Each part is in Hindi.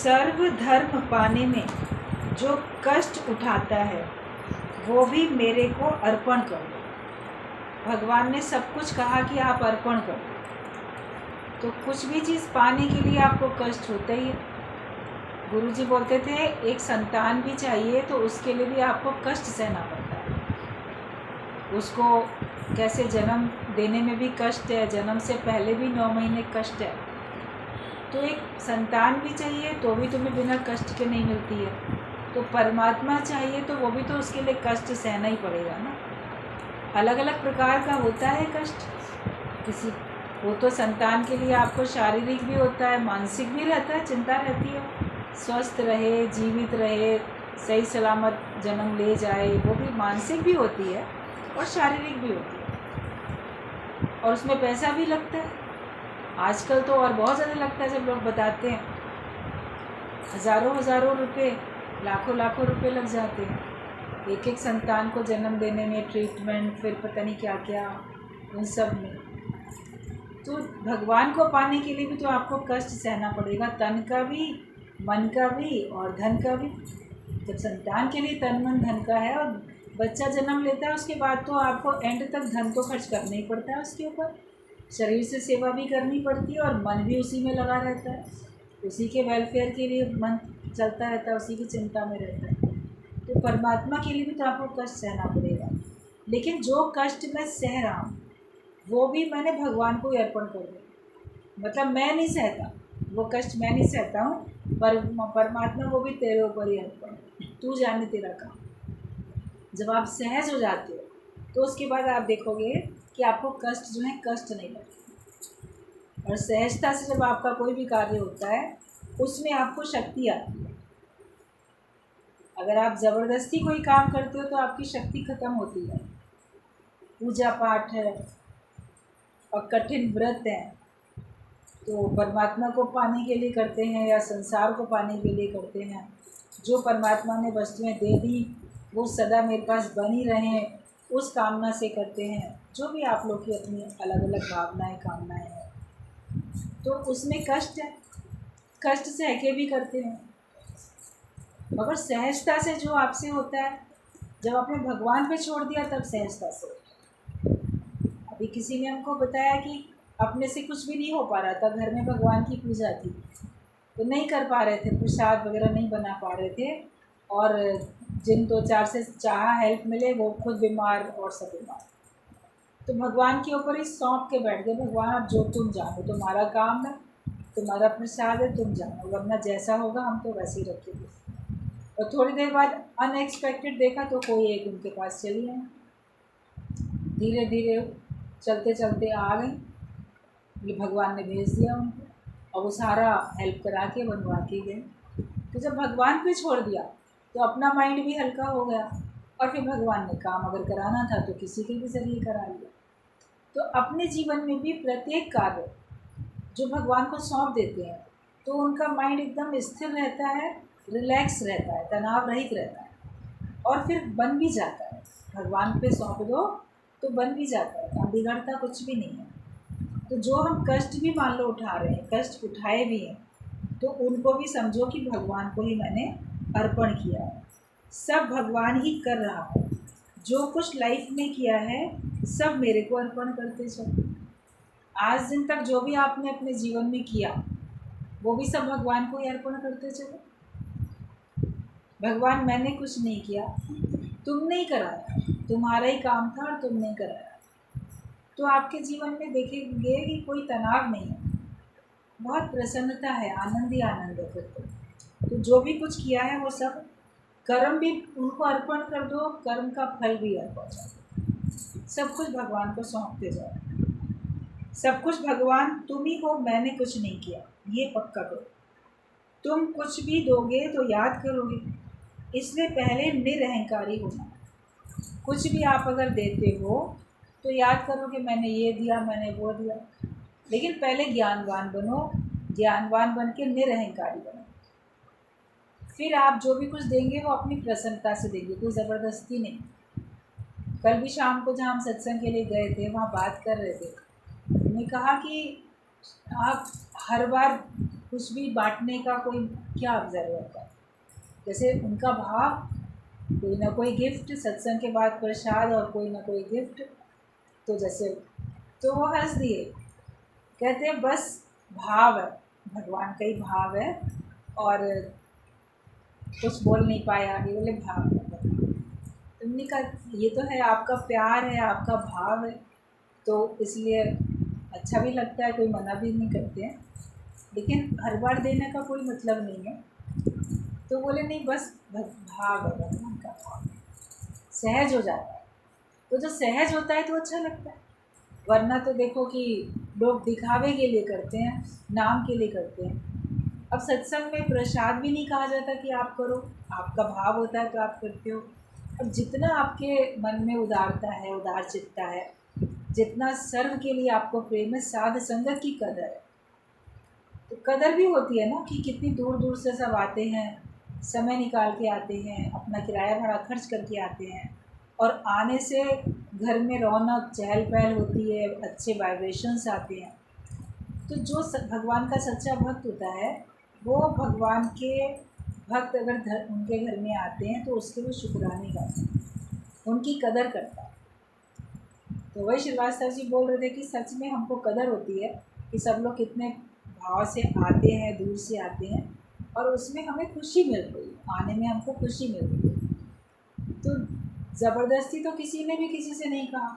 सर्व धर्म पाने में जो कष्ट उठाता है वो भी मेरे को अर्पण कर दो। भगवान ने सब कुछ कहा कि आप अर्पण करो, तो कुछ भी चीज़ पाने के लिए आपको कष्ट होता ही है। गुरुजी बोलते थे एक संतान भी चाहिए तो उसके लिए भी आपको कष्ट सहना पड़ता है। उसको कैसे जन्म देने में भी कष्ट है, जन्म से पहले भी 9 महीने कष्ट है। तो एक संतान भी चाहिए तो भी तुम्हें बिना कष्ट के नहीं मिलती है। तो परमात्मा चाहिए तो वो भी तो उसके लिए कष्ट सहना ही पड़ेगा ना। अलग अलग प्रकार का होता है कष्ट। किसी वो तो संतान के लिए आपको शारीरिक भी होता है, मानसिक भी रहता है, चिंता रहती है स्वस्थ रहे, जीवित रहे, सही सलामत जन्म ले जाए, वो भी मानसिक भी होती है और शारीरिक भी होती है, और उसमें पैसा भी लगता है। आजकल तो और बहुत ज़्यादा लगता है। जब लोग बताते हैं हज़ारों रुपए, लाखों रुपए लग जाते हैं एक एक संतान को जन्म देने में, ट्रीटमेंट, फिर पता नहीं क्या क्या, उन सब में। तो भगवान को पाने के लिए भी तो आपको कष्ट सहना पड़ेगा, तन का भी, मन का भी और धन का भी। जब संतान के लिए तन मन धन का है और बच्चा जन्म लेता है, उसके बाद तो आपको एंड तक धन तो खर्च करना ही पड़ता है उसके ऊपर। शरीर से सेवा भी करनी पड़ती है और मन भी उसी में लगा रहता है, उसी के वेलफेयर के लिए मन चलता रहता है, उसी की चिंता में रहता है। तो परमात्मा के लिए भी तो आपको कष्ट सहना पड़ेगा। लेकिन जो कष्ट मैं सह रहा हूँ वो भी मैंने भगवान को ही अर्पण कर दिया। मतलब मैं नहीं सहता, वो कष्ट मैं नहीं सहता हूँ, पर परमात्मा वो भी तेरे ऊपर ही अर्पण, तू जाने तेरा काम। जब आप सहज हो जाते हो तो उसके बाद आप देखोगे कि आपको कष्ट जो है कष्ट नहीं लगता। और सहजता से जब आपका कोई भी कार्य होता है उसमें आपको शक्ति आती है। अगर आप ज़बरदस्ती कोई काम करते हो तो आपकी शक्ति ख़त्म होती है। पूजा पाठ है और कठिन व्रत है तो परमात्मा को पाने के लिए करते हैं या संसार को पाने के लिए करते हैं। जो परमात्मा ने वस्तुएं दे दी वो सदा मेरे पास बनी रहें, उस कामना से करते हैं। जो भी आप लोग की अपनी अलग अलग भावनाएं, कामनाएं हैं, तो उसमें कष्ट है, कष्ट सह के भी करते हैं। मगर सहजता से जो आपसे होता है, जब आपने भगवान पे छोड़ दिया तब सहजता से होता है। अभी किसी ने हमको बताया कि अपने से कुछ भी नहीं हो पा रहा था, घर में भगवान की पूजा थी तो नहीं कर पा रहे थे, प्रसाद वगैरह नहीं बना पा रहे थे, और जिन 2-4 से चाहा हेल्प मिले वो खुद बीमार और सब बीमार। तो भगवान के ऊपर ही सौंप के बैठ गए, भगवान आप जो तुम जानो, तुम्हारा काम है, तुम्हारा प्रसाद है, तुम जानो, वरना जैसा होगा हम तो वैसे ही रखेंगे। और थोड़ी देर बाद अनएक्सपेक्टेड देखा तो कोई एक उनके पास चली आई, धीरे धीरे चलते चलते आ गई, ये भगवान ने भेज दिया उनको, और वो सारा हेल्प करा के बनवा के गए। तो जब भगवान पे छोड़ दिया तो अपना माइंड भी हल्का हो गया, और फिर भगवान ने काम अगर कराना था तो किसी के भी ज़रिए करा लिया। तो अपने जीवन में भी प्रत्येक कार्य जो भगवान को सौंप देते हैं तो उनका माइंड एकदम स्थिर रहता है, रिलैक्स रहता है, तनाव रहित रहता है, और फिर बन भी जाता है। भगवान पे सौंप दो तो बन भी जाता है, अब बिगड़ता कुछ भी नहीं है। तो जो हम कष्ट भी मान लो उठा रहे हैं, कष्ट उठाए भी हैं, तो उनको भी समझो कि भगवान को ही मैंने अर्पण किया है। सब भगवान ही कर रहा है, जो कुछ लाइफ में किया है सब मेरे को अर्पण करते चलो। आज दिन तक जो भी आपने अपने जीवन में किया वो भी सब भगवान को ही अर्पण करते चलो। भगवान मैंने कुछ नहीं किया, तुमने ही कराया, तुम्हारा ही काम था और तुमने कराया। तो आपके जीवन में देखेंगे कि कोई तनाव नहीं है, बहुत प्रसन्नता है, आनंद ही आनंद है। फिर तो जो भी कुछ किया है वो सब कर्म भी उनको अर्पण कर दो, कर्म का फल भी अर्पण कर दो, सब कुछ भगवान को सौंपते जाओ। सब कुछ भगवान तुम ही हो, मैंने कुछ नहीं किया, ये पक्का करो। तुम कुछ भी दोगे तो याद करोगे, इसलिए पहले निरहंकारी होना। कुछ भी आप अगर देते हो तो याद करो कि मैंने ये दिया, मैंने वो दिया, लेकिन पहले ज्ञानवान बनो, ज्ञानवान बन के निरहंकारी बनो। फिर आप जो भी कुछ देंगे वो अपनी प्रसन्नता से देंगे, कोई ज़बरदस्ती नहीं। कल भी शाम को जहाँ हम सत्संग के लिए गए थे वहाँ बात कर रहे थे, उन्होंने कहा कि आप हर बार कुछ भी बांटने का कोई क्या ज़रूरत है। जैसे उनका भाव, कोई ना कोई गिफ्ट, सत्संग के बाद प्रसाद और कोई ना कोई गिफ्ट, तो जैसे तो वो हंस दिए, कहते हैं बस भाव है, भगवान का ही भाव है और कुछ बोल नहीं पाया, ये बोले भाव है। तुमने कहा ये तो है, आपका प्यार है, आपका भाव है, तो इसलिए अच्छा भी लगता है, कोई मना भी नहीं करते हैं, लेकिन हर बार देने का कोई मतलब नहीं है। तो बोले नहीं, बस भाव है, भगवान का भाव है, सहज हो जाता है। तो जो सहज होता है तो अच्छा लगता है। वरना तो देखो कि लोग दिखावे के लिए करते हैं, नाम के लिए करते हैं। अब सत्संग में प्रसाद भी नहीं कहा जाता कि आप करो, आपका भाव होता है तो आप करते हो। अब जितना आपके मन में उदारता है, उदार चित्ता है, जितना सर्व के लिए आपको प्रेम है, साध संगत की कदर है। तो कदर भी होती है ना कि कितनी दूर दूर से सब आते हैं, समय निकाल के आते हैं, अपना किराया भाड़ा खर्च करके आते हैं, और आने से घर में रौनक चहल पहल होती है, अच्छे वाइब्रेशंस आते हैं। तो जो भगवान का सच्चा भक्त होता है, वो भगवान के भक्त अगर उनके घर में आते हैं तो उसके वो शुक्राने गाते हैं, उनकी कदर करता है। तो वही श्रीवास्तव जी बोल रहे थे कि सच में हमको कदर होती है कि सब लोग कितने भाव से आते हैं, दूर से आते हैं, और उसमें हमें खुशी मिल रही है, आने में हमको खुशी मिल रही है। तो ज़बरदस्ती तो किसी ने भी किसी से नहीं कहा,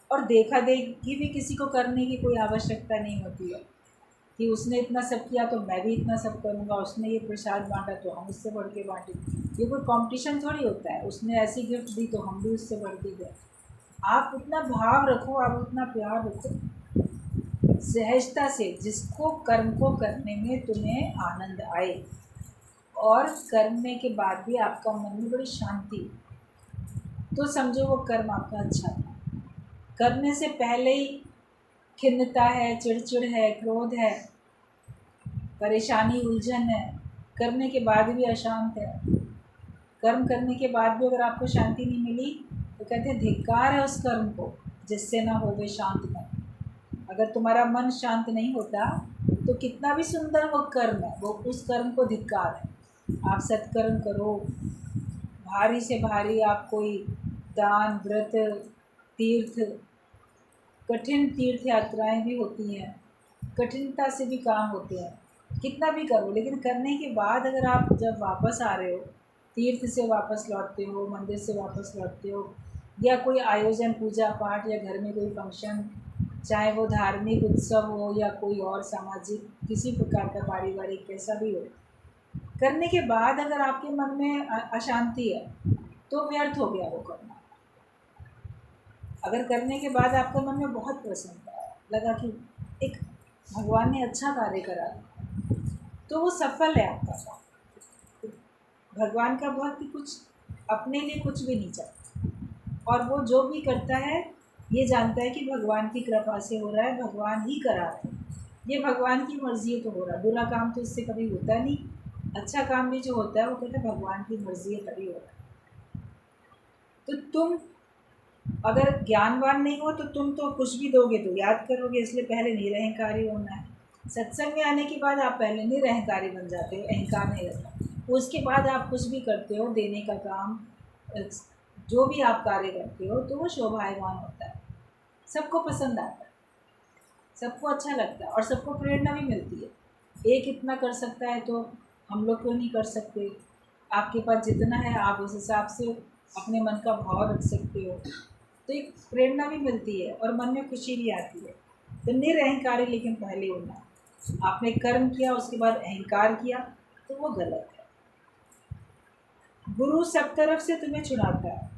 और देखा देखी भी किसी को करने की कोई आवश्यकता नहीं होती है कि उसने इतना सब किया तो मैं भी इतना सब करूँगा, उसने ये प्रसाद बांटा तो हम उससे बढ़ के बांटेंगे। ये कोई कंपटीशन थोड़ी होता है, उसने ऐसी गिफ्ट दी तो हम भी उससे बढ़ के दें। आप उतना भाव रखो, आप उतना प्यार रखो, सहजता से, जिसको कर्म को करने में तुम्हें आनंद आए, और करने के बाद भी आपका मन में बड़ी शांति, तो समझो वो कर्म आपका अच्छा था। करने से पहले ही खिन्नता है, चिड़चिड़ है, क्रोध है, परेशानी, उलझन है, करने के बाद भी अशांत है, कर्म करने के बाद भी अगर आपको शांति नहीं मिली, तो कहते हैं धिक्कार है उस कर्म को जिससे ना होवे शांत मन। अगर तुम्हारा मन शांत नहीं होता तो कितना भी सुंदर वो कर्म है, वो उस कर्म को धिक्कार है। आप सत्कर्म करो, भारी से भारी आप कोई दान, व्रत, तीर्थ, कठिन तीर्थ यात्राएं भी होती हैं, कठिनता से भी काम होते हैं, कितना भी करो, लेकिन करने के बाद अगर आप जब वापस आ रहे हो, तीर्थ से वापस लौटते हो, मंदिर से वापस लौटते हो, या कोई आयोजन, पूजा पाठ, या घर में कोई फंक्शन, चाहे वो धार्मिक उत्सव हो या कोई और सामाजिक किसी प्रकार का पारिवारिक कैसा भी हो, करने के बाद अगर आपके मन में अशांति है तो व्यर्थ हो गया वो करना। अगर करने के बाद आपके मन में बहुत प्रसन्नता है, लगा कि एक भगवान ने अच्छा कार्य करा, तो वो सफल है आपका काम। भगवान का भक्त कुछ अपने लिए कुछ भी नहीं चाहता, और वो जो भी करता है ये जानता है कि भगवान की कृपा से हो रहा है, भगवान ही करा रहा है, ये भगवान की मर्ज़ी है तो हो रहा है। बुरा काम तो इससे कभी होता नहीं, अच्छा काम भी जो होता है वो कहते हैं भगवान की मर्ज़ी है तभी हो रहा है। तो तुम अगर ज्ञानवान नहीं हो तो तुम तो कुछ भी दोगे तो याद करोगे, इसलिए पहले निरहंकारी होना है। सत्संग में आने के बाद आप पहले निरहंकारी बन जाते हो, अहंकार नहीं रहता। उसके बाद आप कुछ भी करते हो, देने का काम, जो भी आप कार्य करते हो, तो वो शोभायमान होता है, सबको पसंद आता है, सबको अच्छा लगता है, और सबको प्रेरणा भी मिलती है। एक इतना कर सकता है तो हम लोग क्यों नहीं कर सकते। आपके पास जितना है आप उस हिसाब से अपने मन का भाव रख सकते हो, तो एक प्रेरणा भी मिलती है और मन में खुशी भी आती है। तो निरअहकारी लेकिन पहले होना है। आपने कर्म किया उसके बाद अहंकार किया तो वो गलत है। गुरु सब तरफ से तुम्हें छुड़ाता है,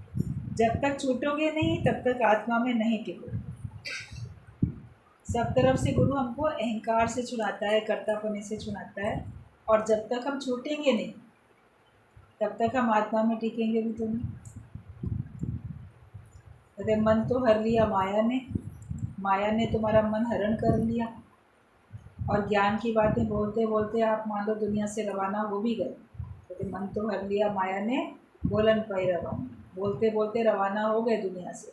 जब तक छूटोगे नहीं तब तक आत्मा में नहीं टिकोगे। सब तरफ से गुरु हमको अहंकार से छुड़ाता है, कर्तापने से छुड़ाता है, और जब तक हम छूटेंगे नहीं तब तक हम आत्मा में टिकेंगे भी तो नहीं। अरे मन तो हर लिया माया ने तुम्हारा मन हरण कर लिया, और ज्ञान की बातें बोलते बोलते आप मान लो दुनिया से रवाना हो भी गए। तो मन तो हर लिया माया ने, बोलन पाई रवाना, बोलते बोलते रवाना हो गए दुनिया से,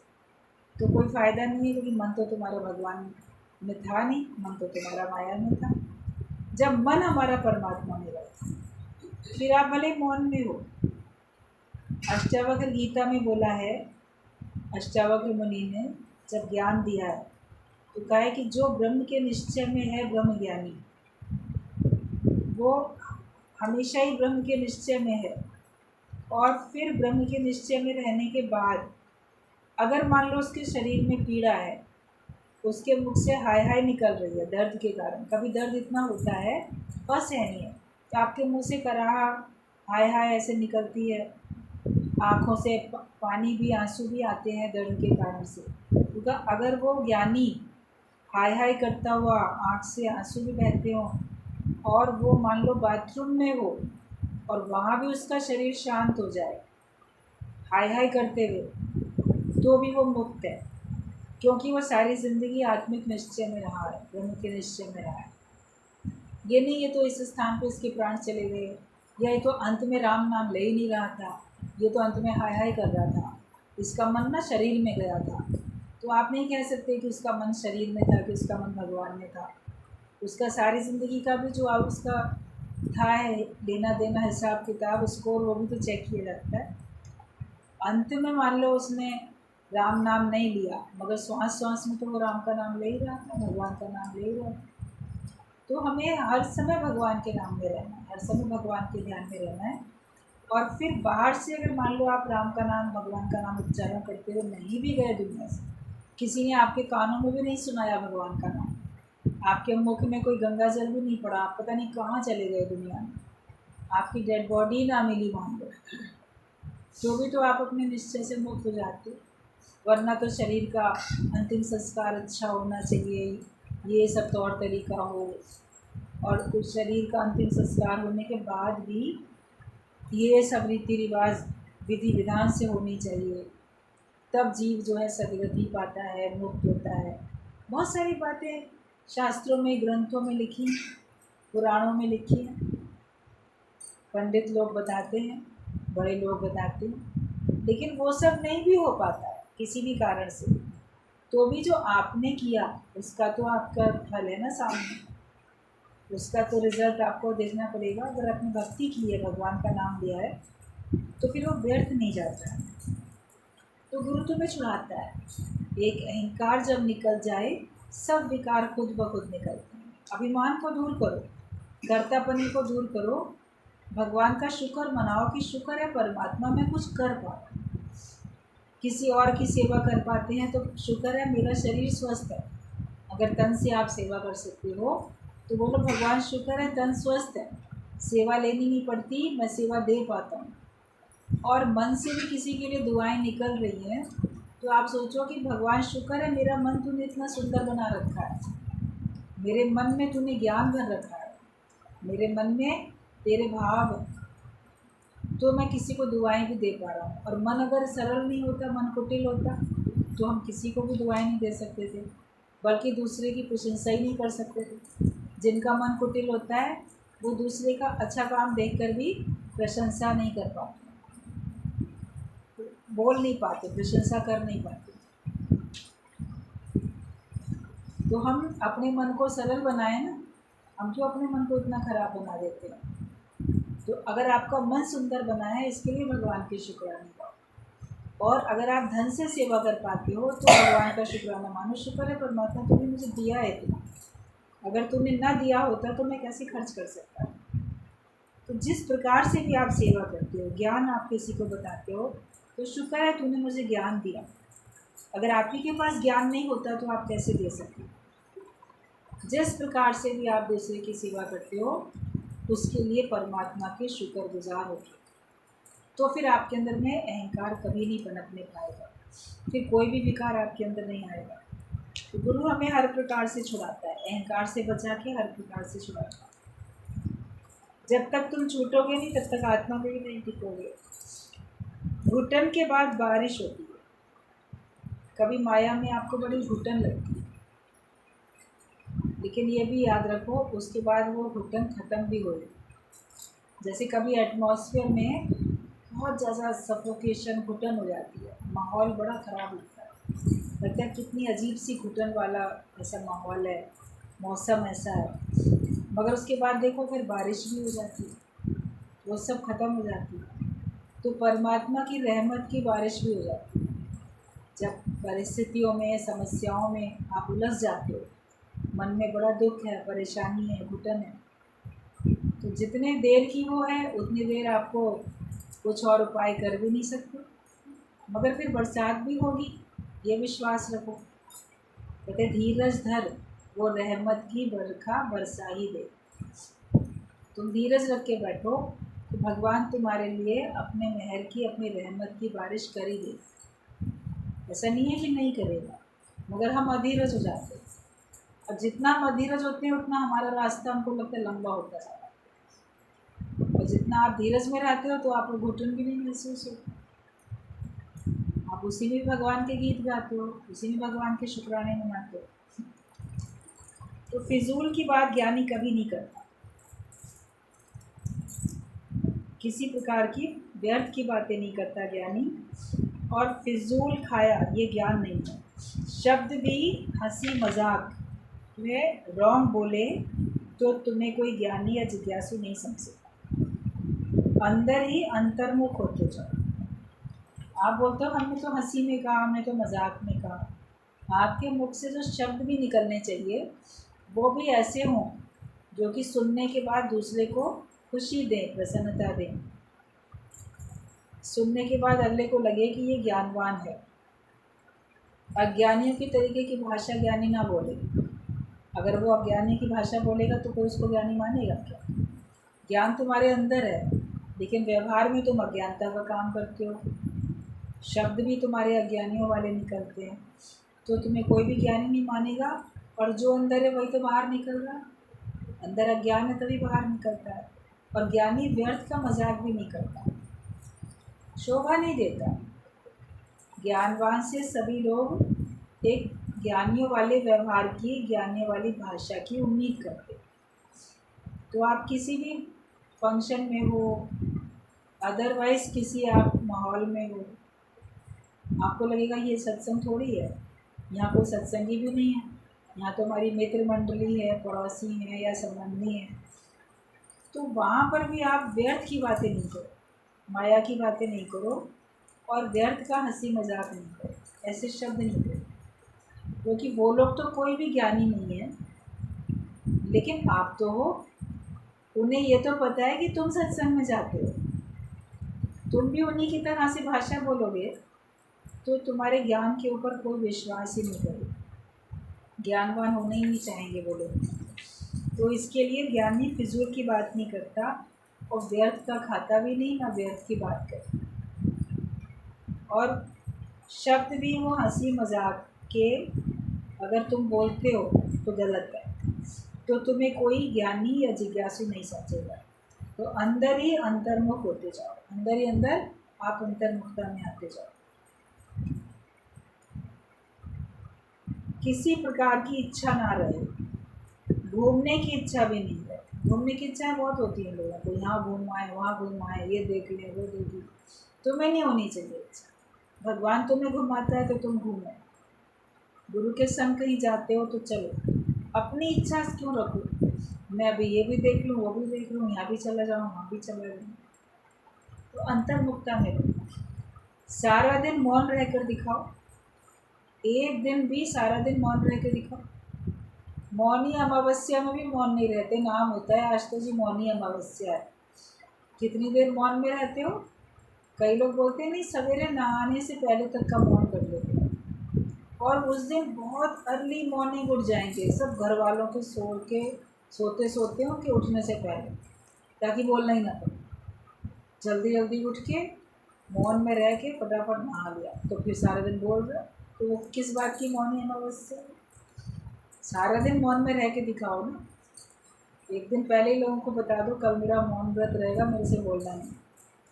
तो कोई फ़ायदा नहीं है, क्योंकि मन तो तुम्हारा भगवान में था नहीं, मन तो तुम्हारा माया में था। जब मन हमारा परमात्मा में रहे, फिर आप भले मौन में हो। अष्टावक्र गीता में बोला है, अष्टावक्र मुनि ने जब ज्ञान दिया है तो कहा है कि जो ब्रह्म के निश्चय में है ब्रह्म ज्ञानी, वो हमेशा ही ब्रह्म के निश्चय में है। और फिर ब्रह्म के निश्चय में रहने के बाद अगर मान लो उसके शरीर में पीड़ा है, उसके मुख से हाय हाय निकल रही है दर्द के कारण, कभी दर्द इतना होता है बस है नहीं है, तो आपके मुंह से कराहा हाय हाय ऐसे निकलती है, आँखों से पानी भी आंसू भी आते हैं दर्द के कारण से। क्योंकि अगर वो ज्ञानी हाय हाय करता हुआ आँख से आंसू भी बहते हों और वो मान लो बाथरूम में हो और वहाँ भी उसका शरीर शांत हो जाए हाय हाय करते हुए, तो भी वो मुक्त है, क्योंकि वो सारी ज़िंदगी आत्मिक निश्चय में रहा है, ब्रह्म के निश्चय में रहा है। ये नहीं ये तो इस स्थान पे इसके प्राण चले गए, या ये तो अंत में राम नाम ले ही नहीं रहा था, ये तो अंत में हाय हाय कर रहा था, इसका मन ना शरीर में गया था। तो आप नहीं कह सकते कि उसका मन शरीर में था कि उसका मन भगवान में था। उसका सारी ज़िंदगी का भी जो आप उसका था है लेना देना हिसाब किताब स्कोर, वो भी तो चेक किया जाता है। अंत में मान लो उसने राम नाम नहीं लिया, मगर श्वास श्वास में तो वो राम का नाम ले ही रहा था, भगवान का नाम ले ही रहा था। तो हमें हर समय भगवान के नाम में रहना है, हर समय भगवान के ध्यान में रहना है। और फिर बाहर से अगर मान लो आप राम का नाम भगवान का नाम उच्चारण करते हुए नहीं भी गए दुनिया से, किसी ने आपके कानों में भी नहीं सुनाया भगवान का नाम, आपके मुख में कोई गंगा जल भी नहीं पड़ा, आप पता नहीं कहाँ चले गए दुनिया में, आपकी डेड बॉडी ना मिली मान लो, तो भी तो आप अपने निश्चय से मुक्त हो जाते। वरना तो शरीर का अंतिम संस्कार अच्छा होना चाहिए, ये सब तौर तरीका हो, और कुछ शरीर का अंतिम संस्कार होने के बाद भी ये सब रीति रिवाज विधि विधान से होनी चाहिए, तब जीव जो है सदगति पाता है, मुक्त होता है। बहुत सारी बातें शास्त्रों में ग्रंथों में लिखी, पुराणों में लिखी हैं, पंडित लोग बताते हैं, बड़े लोग बताते हैं, लेकिन वो सब नहीं भी हो पाता है किसी भी कारण से। तो भी जो आपने किया उसका तो आपका फल है ना सामने, उसका तो रिज़ल्ट आपको देखना पड़ेगा। अगर आपने भक्ति की है, भगवान का नाम लिया है, तो फिर वो व्यर्थ नहीं जाता है, तो गुरु तुम्हें छुड़ाता है। एक अहंकार जब निकल जाए, सब विकार खुद ब खुद निकलते हैं। अभिमान को दूर करो, कर्तापनी को दूर करो, भगवान का शुक्र मनाओ कि शुक्र है परमात्मा मैं कुछ कर पाऊँ, किसी और की सेवा कर पाते हैं तो शुक्र है मेरा शरीर स्वस्थ है। अगर तन से आप सेवा कर सकते हो तो बोलो भगवान शुक्र है तन स्वस्थ है, सेवा लेनी नहीं पड़ती, मैं सेवा दे पाता हूँ। और मन से भी किसी के लिए दुआएं निकल रही हैं तो आप सोचो कि भगवान शुक्र है मेरा मन तूने इतना सुंदर बना रखा है, मेरे मन में तूने ज्ञान भर रखा है, मेरे मन में तेरे भाव है, तो मैं किसी को दुआएं भी दे पा रहा हूँ। और मन अगर सरल नहीं होता, मन कुटिल होता, तो हम किसी को भी दुआएं नहीं दे सकते थे, बल्कि दूसरे की प्रशंसा ही नहीं कर सकते थे। जिनका मन कुटिल होता है वो दूसरे का अच्छा काम देखकर भी प्रशंसा नहीं कर पाते, बोल नहीं पाते, प्रशंसा कर नहीं पाते। तो हम अपने मन को सरल बनाएं ना, हम क्यों अपने मन को इतना ख़राब बना देते हैं। तो अगर आपका मन सुंदर बना है, इसके लिए भगवान के शुक्राने गाओ। और अगर आप धन से सेवा कर पाते हो तो भगवान का शुक्राना मानो, शुक्र है परमात्मा तुमने मुझे दिया है, तुम अगर तुमने ना दिया होता तो मैं कैसे खर्च कर सकता। तो जिस प्रकार से भी आप सेवा करते हो, ज्ञान आप किसी को बताते हो, तो शुक्र है तूने मुझे ज्ञान दिया। अगर आप ही के पास ज्ञान नहीं होता तो आप कैसे दे सकते। जिस प्रकार से भी आप दूसरे की सेवा करते हो उसके लिए परमात्मा के शुक्रगुजार होगी, तो फिर आपके अंदर में अहंकार कभी नहीं पनपने पाएगा, फिर कोई भी विकार आपके अंदर नहीं आएगा। तो गुरु हमें हर प्रकार से छुड़ाता है, अहंकार से बचा के हर प्रकार से छुड़ाता है। जब तक तुम छूटोगे नहीं तब तक आत्मा में भी नहीं टिकोगे। घुटन के बाद बारिश होती है, कभी माया में आपको बड़ी घुटन लगती है, लेकिन ये भी याद रखो उसके बाद वो घुटन ख़त्म भी हो जाती। जैसे कभी एटमॉस्फेयर में बहुत ज़्यादा सफोकेशन घुटन हो जाती है, माहौल बड़ा ख़राब होता है, लगता है कितनी अजीब सी घुटन वाला ऐसा माहौल है, मौसम ऐसा है, मगर उसके बाद देखो फिर बारिश भी हो जाती है, वो सब ख़त्म हो जाती है। तो परमात्मा की रहमत की बारिश भी हो जाती है। जब परिस्थितियों में, समस्याओं में आप उलझ जाते हो, मन में बड़ा दुख है, परेशानी है, घुटन है, तो जितने देर की वो है उतनी देर आपको कुछ और उपाय कर भी नहीं सकते। मगर फिर बरसात भी होगी, ये विश्वास रखो। कहते धीरज धर, वो रहमत की बरखा बरसा ही दे। तुम धीरज रख के बैठो तो भगवान तुम्हारे लिए अपने मेहर की, अपनी रहमत की बारिश कर ही दे। ऐसा नहीं है कि नहीं करेगा, मगर हम अधीरज हो जाते हैं। और जितना हम अधीरज होते हैं उतना हमारा रास्ता हमको लगता है लंबा होता जा रहा है। और जितना आप धीरज में रहते हो तो आपको घुटन भी नहीं महसूस होती। आप उसी में भगवान के गीत गाते हो, उसी में भगवान के शुक्राने मनाते हो। तो फिजूल की बात ज्ञानी कभी नहीं करता, किसी प्रकार की व्यर्थ की बातें नहीं करता ज्ञानी। और फिजूल खाया ये ज्ञान नहीं है। शब्द भी हंसी मजाक में रॉन्ग बोले तो तुम्हें कोई ज्ञानी या जिज्ञासु नहीं समझेगा। अंदर ही अंतर्मुख होते जाओ। आप बोलते हो हमने तो हंसी में कहा, हमने तो मजाक में कहा। आपके मुख से जो शब्द भी निकलने चाहिए वो भी ऐसे हों जो कि सुनने के बाद दूसरे को खुशी दें, प्रसन्नता दें। सुनने के बाद अगले को लगे कि ये ज्ञानवान है। अज्ञानियों की तरीके की भाषा ज्ञानी ना बोले। अगर वो अज्ञानी की भाषा बोलेगा तो कोई उसको ज्ञानी मानेगा क्या? ज्ञान तुम्हारे अंदर है, लेकिन व्यवहार में तुम अज्ञानता का काम करते हो। शब्द भी तुम्हारे अज्ञानियों वाले निकलते हैं, तो तुम्हें कोई भी ज्ञानी नहीं मानेगा। और जो अंदर है वही तो बाहर निकल रहा है। अंदर अज्ञान है तभी बाहर निकलता है। और ज्ञानी व्यर्थ का मजाक भी नहीं करता, शोभा नहीं देता। ज्ञानवान से सभी लोग एक ज्ञानियों वाले व्यवहार की, ज्ञानियों वाली भाषा की उम्मीद करते। तो आप किसी भी फंक्शन में हो, अदरवाइज़ किसी आप माहौल में हो, आपको लगेगा ये सत्संग थोड़ी है, यहाँ कोई सत्संगी भी नहीं है, यहाँ तो हमारी मित्र मंडली है, पड़ोसी हैं या संबंधी हैं। तो वहाँ पर भी आप व्यर्थ की बातें नहीं करो, माया की बातें नहीं करो, और व्यर्थ का हंसी मजाक नहीं करो, ऐसे शब्द नहीं करो। क्योंकि वो लोग तो कोई भी ज्ञानी नहीं है, लेकिन आप तो हो। उन्हें ये तो पता है कि तुम सत्संग में जाते हो। तुम भी उन्हीं की तरह से भाषा बोलोगे तो तुम्हारे ज्ञान के ऊपर कोई विश्वास ही नहीं करेगा, ज्ञानवान होने ही नहीं चाहेंगे वो लोग। तो इसके लिए ज्ञानी फिजूल की बात नहीं करता, और व्यर्थ का खाता भी नहीं, ना व्यर्थ की बात करता। और शब्द भी वो हंसी मजाक के अगर तुम बोलते हो तो गलत है, तो तुम्हें कोई ज्ञानी या जिज्ञासु नहीं समझेगा। तो अंदर ही अंतर्मुख होते जाओ, अंदर ही अंदर आप अंतर्मुखता में आते जाओ। किसी प्रकार की इच्छा ना रहे, घूमने की इच्छा भी नहीं रहे। घूमने की इच्छाएं बहुत होती हैं लोगों को, यहाँ घूम आए, वहाँ घूम आए, ये देख लें, वो देख लें। तुम्हें नहीं होनी चाहिए इच्छा। भगवान तुम्हें घुमाता है तो तुम घूमो, गुरु के संग कहीं जाते हो तो चलो। अपनी इच्छा क्यों रखो, मैं अभी ये भी देख लूँ, वो भी देख लूँ, यहाँ भी चला जाऊँ, वहाँ भी चला जाऊँ। तो अंतर्मुखता में रहो। सारा दिन मौन रहकर दिखाओ, एक दिन भी सारा दिन मौन रह के दिखाओ। मौनी अमावस्या में भी मौन नहीं रहते, नाम होता है आज तो जी मौनी अमावस्या है। कितनी देर मौन में रहते हो? कई लोग बोलते हैं नहीं, सवेरे नहाने से पहले तक का मौन कर लेते हैं, और उस दिन बहुत अर्ली मॉर्निंग उठ जाएंगे, सब घर वालों के सोते सोते हो कि उठने से पहले, ताकि बोलना ही ना पड़े। जल्दी जल्दी उठ के मौन में रह के फटाफट नहा लिया, तो फिर सारा दिन बोल रहे। तो किस बात की मौनी अमावस्या? सारा दिन मौन में रह के दिखाओ ना। एक दिन पहले ही लोगों को बता दो कल मेरा मौन व्रत रहेगा, मेरे से बोलना नहीं।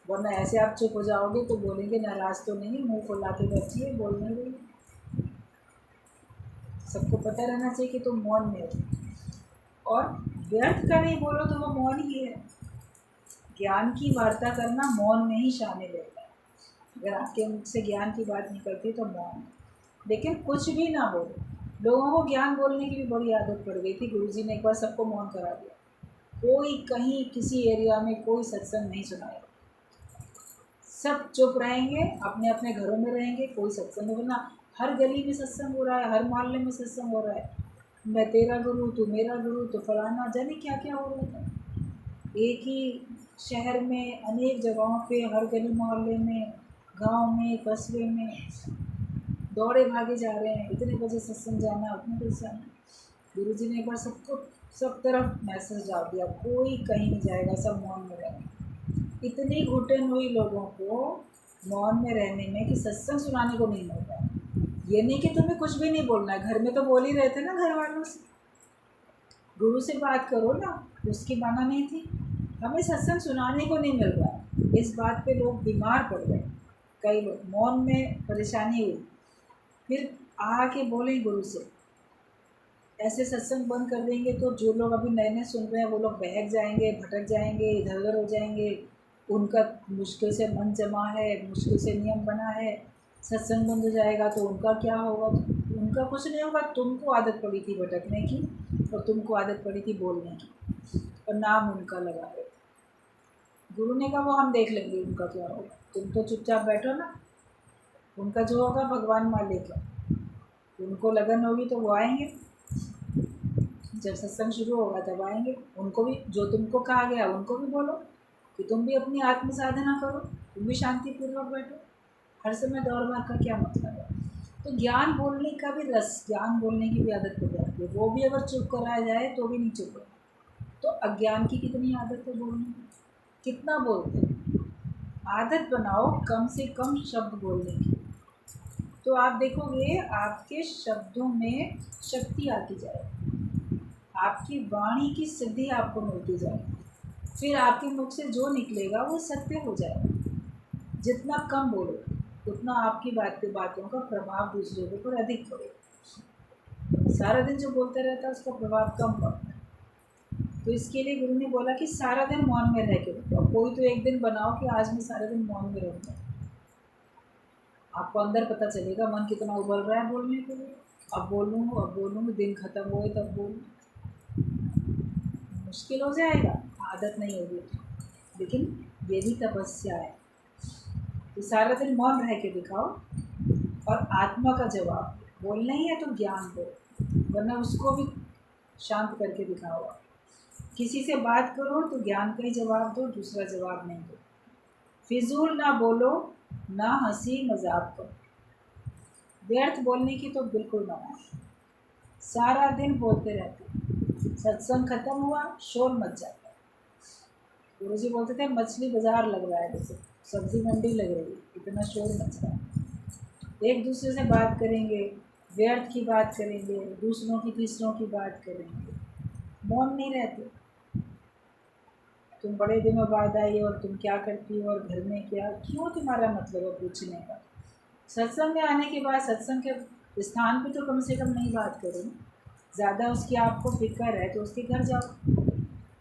वरना ऐसे आप चुप हो जाओगे तो बोलेंगे नाराज़ तो नहीं, मुंह फुला के बैठिए, बोल नहीं रही। सबको पता रहना चाहिए कि तुम मौन में हो। और व्यर्थ का नहीं बोलो तो वो मौन ही है। ज्ञान की वार्ता करना मौन में ही शामिल है। अगर आपके मुख से ज्ञान की बात निकलती तो मौन है, लेकिन कुछ भी ना बोलो। लोगों को ज्ञान बोलने की भी बड़ी आदत पड़ गई थी, गुरुजी ने एक बार सबको मौन करा दिया। कोई कहीं किसी एरिया में कोई सत्संग नहीं सुनाएगा। सब चुप रहेंगे, अपने अपने घरों में रहेंगे, कोई सत्संग नहीं होना। हर गली में सत्संग हो रहा है, हर मोहल्ले में सत्संग हो रहा है, मैं तेरा गुरु तू मेरा गुरु, तो फलाना, जाने क्या क्या हो रहा था। एक ही शहर में अनेक जगहों पे, हर गली मोहल्ले में, गांव में, कस्बे में दौड़े भागे जा रहे हैं, इतने बजे सत्संग जाना, उतने बजे जाना। गुरु जी ने एक बार सबको सब तरफ मैसेज डाल दिया, कोई कहीं नहीं जाएगा, सब मौन में रहेंगे। इतनी घुटन हुई लोगों को मौन में रहने में कि सत्संग सुनाने को नहीं मिल रहा। ये नहीं कि तुम्हें कुछ भी नहीं बोलना है, घर में तो बोल ही रहे थे ना घर वालों से, गुरु से बात करो ना, उसकी माना नहीं थी। हमें सत्संग सुनाने को नहीं मिल रहा, इस बात पे लोग बीमार पड़ गए, कई लोग मौन में परेशानी हुई। फिर आके बोले गुरु से, ऐसे सत्संग बंद कर देंगे तो जो लोग अभी नए नए सुन रहे हैं वो लोग बहक जाएंगे, भटक जाएंगे, इधर उधर हो जाएंगे, उनका मुश्किल से मन जमा है, मुश्किल से नियम बना है, सत्संग बंद हो जाएगा तो उनका क्या होगा। तो उनका कुछ नहीं होगा, तुमको आदत पड़ी थी भटकने की और तुमको आदत पड़ी थी बोलने की, और नाम उनका लगा रहे थे। गुरु ने कहा वो हम देख लेंगे उनका क्या होगा, तुम तो चुपचाप बैठो ना, उनका जो होगा भगवान मालिक है, उनको लगन होगी तो वो आएंगे, जब सत्संग शुरू होगा तब आएंगे। उनको भी, जो तुमको कहा गया उनको भी बोलो कि तुम भी अपनी आत्म साधना करो, तुम भी शांतिपूर्वक बैठो, हर समय दौड़ भाग का क्या मतलब है। तो ज्ञान बोलने का भी रस, ज्ञान बोलने की भी आदत हो जाती है, वो भी अगर चुप कराया जाए तो भी नहीं चुप होगा। तो अज्ञान की कितनी आदत है बोलने की, कितना बोलते हैं। आदत बनाओ कम से कम शब्द बोलने की, तो आप देखोगे आपके शब्दों में शक्ति आती जाएगी, आपकी वाणी की सिद्धि आपको मिलती जाएगी, फिर आपके मुख से जो निकलेगा वो सत्य हो जाएगा। जितना कम बोलो उतना आपकी बातों का प्रभाव दूसरों के ऊपर अधिक पड़ेगा। सारा दिन जो बोलते रहता है उसका प्रभाव कम पड़ता है। तो इसके लिए गुरु ने बोला कि सारा दिन मौन में रह के बताओ। कोई तो एक दिन बनाओ कि आज मैं सारा दिन मौन में रहूँगा, आपको अंदर पता चलेगा मन कितना उबल रहा है बोलने के लिए। अब बोलूँ, दिन ख़त्म होए तब बोलूँ, मुश्किल हो जाएगा, आदत नहीं होगी। लेकिन ये भी तपस्या है। तो सारा दिन मौन रह के दिखाओ और आत्मा का जवाब बोलना ही है तो ज्ञान दो, वरना उसको भी शांत करके दिखाओ। किसी से बात करो तो ज्ञान का ही जवाब दो, दूसरा जवाब नहीं दो। फिजूल ना बोलो, ना हंसी मजाक करो, व्यर्थ बोलने की तो बिल्कुल मना है। सारा दिन बोलते रहते, सत्संग खत्म हुआ शोर मच जाता है। गुरु जी बोलते थे मछली बाजार लग रहा है, जैसे सब्जी मंडी लग रही है, इतना शोर मच रहा है। एक दूसरे से बात करेंगे, व्यर्थ की बात करेंगे, दूसरों की तीसरों की बात करेंगे, मौन नहीं रहते। तुम बड़े दिनों बाद आई और तुम क्या करती हो और घर में क्या, क्यों तुम्हारा मतलब है पूछने का। सत्संग में आने के बाद सत्संग के स्थान पे तो कम से कम नहीं बात करो। ज़्यादा उसकी आपको फिक्र है तो उसके घर जाओ,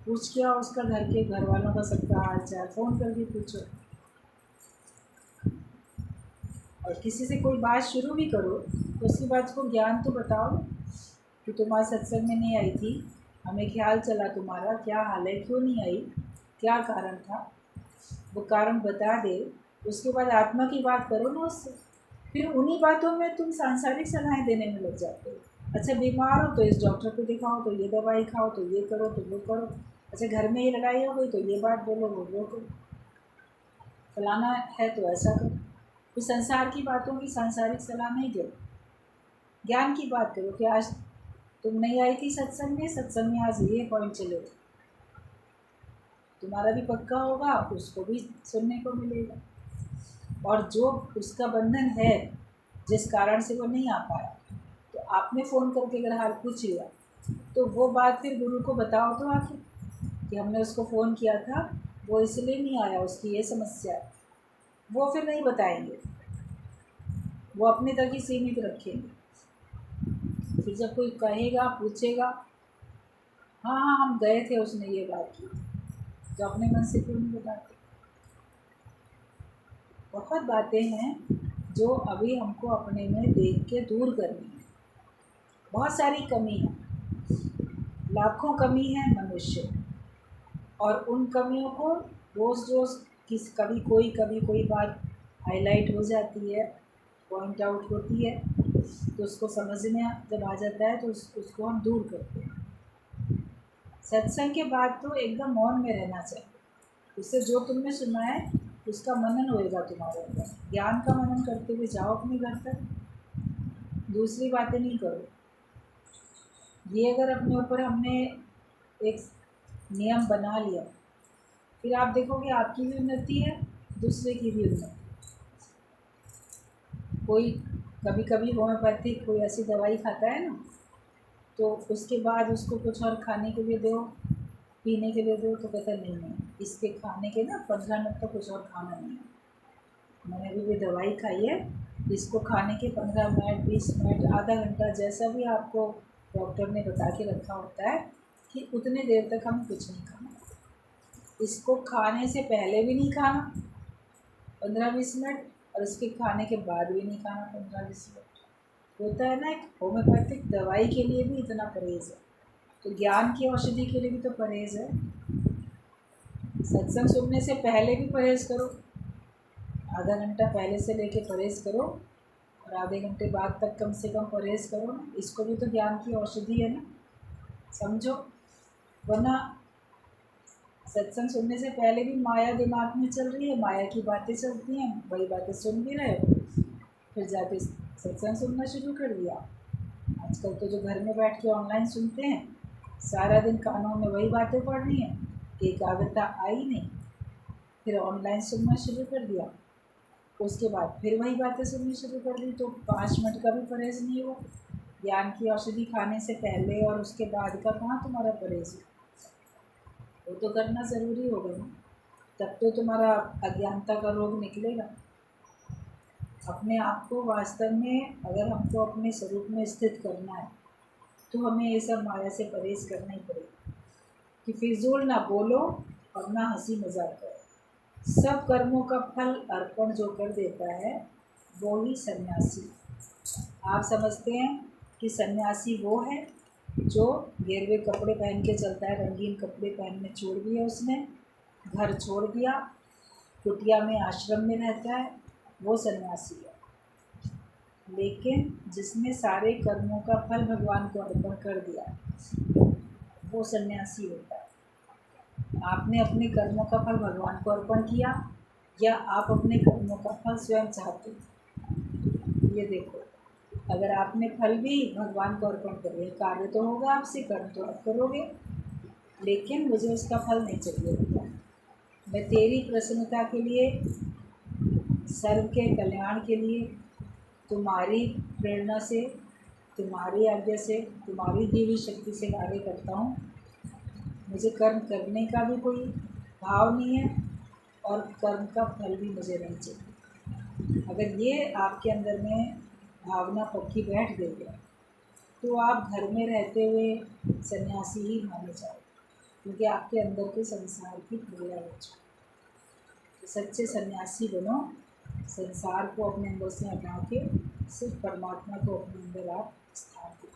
पूछ के आओ उसका, घर वालों का सबका हाल चाल फ़ोन करके पूछो। और किसी से कोई बात शुरू भी करो तो उसके बाद उसको ज्ञान तो बताओ कि तुम आज सत्संग में नहीं आई थी, हमें ख्याल चला तुम्हारा, क्या हाल है, क्यों नहीं आई, क्या कारण था, वो कारण बता दे। उसके बाद आत्मा की बात करो ना उससे। फिर उन्हीं बातों में तुम सांसारिक सलाहें देने में लग जाते हो। अच्छा बीमार हो तो इस डॉक्टर को दिखाओ, तो ये दवाई खाओ, तो ये करो, तो वो करो। अच्छा घर में ये लड़ाई हो गई तो ये बात बोलो, वो करो, फलाना है तो ऐसा करो। तो संसार की बातों की सांसारिक सलाह नहीं दो, ज्ञान की बात करो कि आज तुम नहीं आई थी सत्संग में आज ये पॉइंट चले, तुम्हारा भी पक्का होगा, उसको भी सुनने को मिलेगा। और जो उसका बंधन है जिस कारण से वो नहीं आ पाया, तो आपने फ़ोन करके अगर हाल पूछ लिया तो वो बात फिर गुरु को बताओ तो आके कि हमने उसको फ़ोन किया था, वो इसलिए नहीं आया, उसकी ये समस्या है। वो फिर नहीं बताएंगे, वो अपने तक ही सीमित रखेंगे। फिर जब कोई कहेगा, पूछेगा, हाँ हाँ हम गए थे, उसने ये बात की, तो अपने मन से क्यों नहीं बताते। बहुत बातें हैं जो अभी हमको अपने में देख के दूर करनी है। बहुत सारी कमी है, लाखों कमी है मनुष्य, और उन कमियों को रोज़ रोज़ कभी कोई बात हाईलाइट हो जाती है, पॉइंट आउट होती है, तो उसको समझ में जब आ जाता है तो उसको हम दूर करते हैं। सत्संग के बाद तो एकदम मौन में रहना चाहिए। उससे जो तुमने सुना है उसका मनन होएगा तुम्हारे अंदर। ज्ञान का मनन करते हुए जाओ अपने घर तक, दूसरी बातें नहीं करो। ये अगर अपने ऊपर हमने एक नियम बना लिया, फिर आप देखोगे आपकी भी उन्नति है, दूसरे की भी उन्नति। कोई कभी कभी होम्योपैथिक कोई ऐसी दवाई खाता है ना, तो उसके बाद उसको कुछ और खाने के लिए दो, पीने के लिए दो, तो कहता नहीं, इसके खाने के ना 15 मिनट तक कुछ और खाना नहीं है। मैंने अभी भी दवाई खाई है, इसको खाने के 15 मिनट, 20 मिनट, आधा घंटा, जैसा भी आपको डॉक्टर ने बता के रखा होता है कि उतने देर तक हमें कुछ नहीं खाना। इसको खाने से पहले भी नहीं खाना 15-20 मिनट, और इसके खाने के बाद भी नहीं खाना 15-20 मिनट। होता है ना, एक होम्योपैथिक दवाई के लिए भी इतना परहेज़ है, तो ज्ञान की औषधि के लिए भी तो परहेज़ है। सत्संग सुनने से पहले भी परहेज़ करो, आधा घंटा पहले से लेके परहेज़ करो, और आधे घंटे बाद तक कम से कम परहेज़ करो ना। इसको भी तो ज्ञान की औषधि है ना, समझो। वरना सत्संग सुनने से पहले भी माया दिमाग में चल रही है, माया की बातें चलती हैं, वही बातें सुन भी रहे हो, फिर जाके सत्संग सुनना शुरू कर दिया। आजकल तो जो घर में बैठ के ऑनलाइन सुनते हैं, सारा दिन कानों में वही बातें पड़ रही हैं, एकाग्रता आई नहीं, फिर ऑनलाइन सुनना शुरू कर दिया, उसके बाद फिर वही बातें सुननी शुरू कर दी, तो 5 मिनट का भी परहेज़ नहीं हुआ। ज्ञान की औषधि खाने से पहले और उसके बाद का कहाँ तुम्हारा परहेज़ है? वो तो करना ज़रूरी होगा ना, तब तो तुम्हारा अज्ञानता का रोग निकलेगा। अपने आप को वास्तव में अगर हमको अपने स्वरूप में स्थित करना है, तो हमें ये सब माया से परहेज़ करना ही पड़ेगा कि फिजूल ना बोलो और ना हंसी मजाक करो। सब कर्मों का फल अर्पण जो कर देता है वो ही सन्यासी। आप समझते हैं कि सन्यासी वो है जो गेरुए कपड़े पहन के चलता है, रंगीन कपड़े पहनने छोड़ दिए उसने, घर छोड़ दिया, कुटिया में आश्रम में रहता है, वो सन्यासी है। लेकिन जिसने सारे कर्मों का फल भगवान को अर्पण कर दिया, वो सन्यासी होता है। आपने अपने कर्मों का फल भगवान को अर्पण किया, या आप अपने कर्मों का फल स्वयं चाहते हो? ये देखो, अगर आपने फल भी भगवान को अर्पण कर दिया, कार्य तो होगा आपसे, कर्म तो आप करोगे, लेकिन मुझे उसका फल नहीं चाहिए। मैं तेरी प्रसन्नता के लिए, सर्व के कल्याण के लिए, तुम्हारी प्रेरणा से, तुम्हारी आज्ञा से, तुम्हारी दी हुई शक्ति से कार्य करता हूँ। मुझे कर्म करने का भी कोई भाव नहीं है, और कर्म का फल भी मुझे नहीं चाहिए। अगर ये आपके अंदर में भावना पक्की बैठ गई है, तो आप घर में रहते हुए सन्यासी ही माने जाओ, क्योंकि आपके अंदर के संसार की क्रिया हो जाए। तो सच्चे सन्यासी बनो, संसार को अपने अंदर से हटा के सिर्फ परमात्मा को अपने अंदर आप स्थान दो।